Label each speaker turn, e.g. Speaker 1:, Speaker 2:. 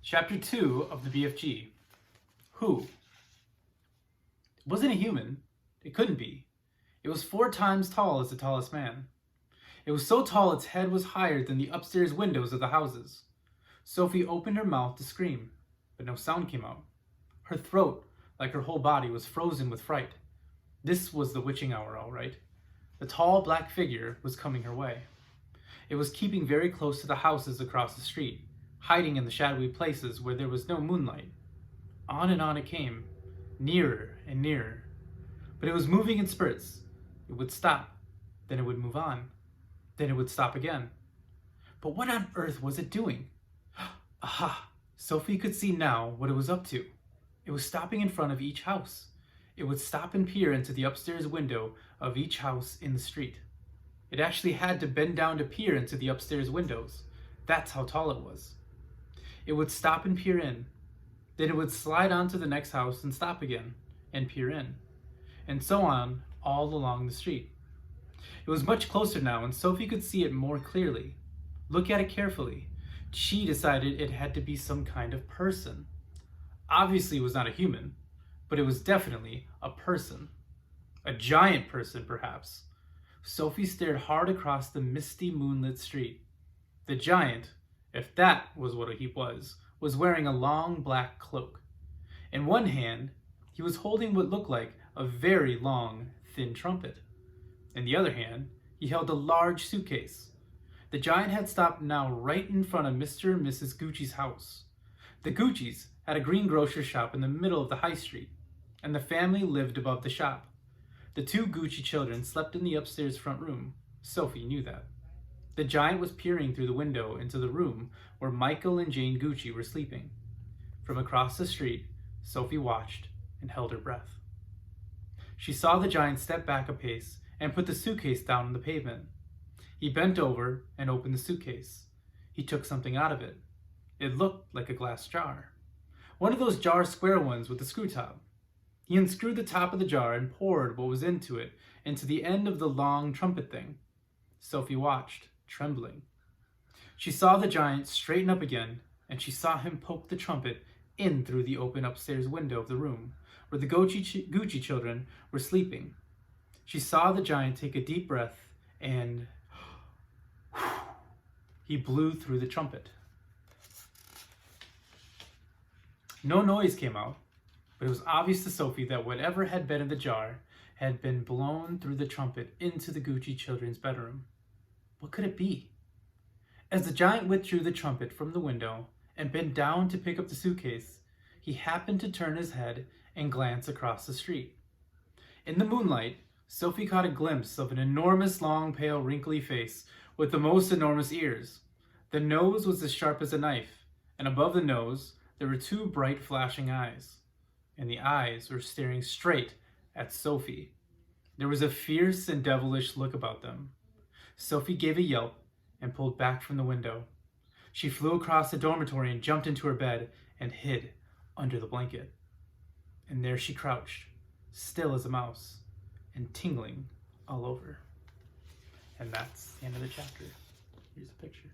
Speaker 1: Chapter 2 of the BFG. Who? It wasn't a human. It couldn't be. It was 4 times tall as the tallest man. It was so tall its head was higher than the upstairs windows of the houses. Sophie opened her mouth to scream, but no sound came out. Her throat, like her whole body, was frozen with fright. This was the witching hour, all right. The tall black figure was coming her way. It was keeping very close to the houses across the street, hiding in the shadowy places where there was no moonlight. On and on it came, nearer and nearer. But it was moving in spurts. It would stop, then it would move on, then it would stop again. But what on earth was it doing? Aha! Sophie could see now what it was up to. It was stopping in front of each house. It would stop and peer into the upstairs window of each house in the street. It actually had to bend down to peer into the upstairs windows. That's how tall it was. It would stop and peer in. Then it would slide on to the next house and stop again and peer in. And so on all along the street. It was much closer now and Sophie could see it more clearly. Look at it carefully. She decided it had to be some kind of person. Obviously it was not a human, but it was definitely a person. A giant person, perhaps. Sophie stared hard across the misty moonlit street. The giant, if that was what he was wearing a long black cloak. In one hand, he was holding what looked like a very long, thin trumpet. In the other hand, he held a large suitcase. The giant had stopped now right in front of Mr. and Mrs. Gucci's house. The Guccis had a greengrocer's shop in the middle of the high street, and the family lived above the shop. The 2 Gucci children slept in the upstairs front room. Sophie knew that. The giant was peering through the window into the room where Michael and Jane Gucci were sleeping. From across the street, Sophie watched and held her breath. She saw the giant step back a pace and put the suitcase down on the pavement. He bent over and opened the suitcase. He took something out of it. It looked like a glass jar. One of those jar square ones with the screw top. He unscrewed the top of the jar and poured what was into it into the end of the long trumpet thing. Sophie watched, trembling. She saw the giant straighten up again, and she saw him poke the trumpet in through the open upstairs window of the room where the Gucci children were sleeping. She saw the giant take a deep breath and he blew through the trumpet. No noise came out, but it was obvious to Sophie that whatever had been in the jar had been blown through the trumpet into the Gucci children's bedroom. What could it be? As the giant withdrew the trumpet from the window and bent down to pick up the suitcase, he happened to turn his head and glance across the street. In the moonlight, Sophie caught a glimpse of an enormous, long, pale, wrinkly face with the most enormous ears. The nose was as sharp as a knife, and above the nose, there were 2 bright, flashing eyes. And the eyes were staring straight at Sophie. There was a fierce and devilish look about them. Sophie gave a yelp and pulled back from the window. She flew across the dormitory and jumped into her bed and hid under the blanket. And there she crouched, still as a mouse, and tingling all over. And that's the end of the chapter. Here's a picture.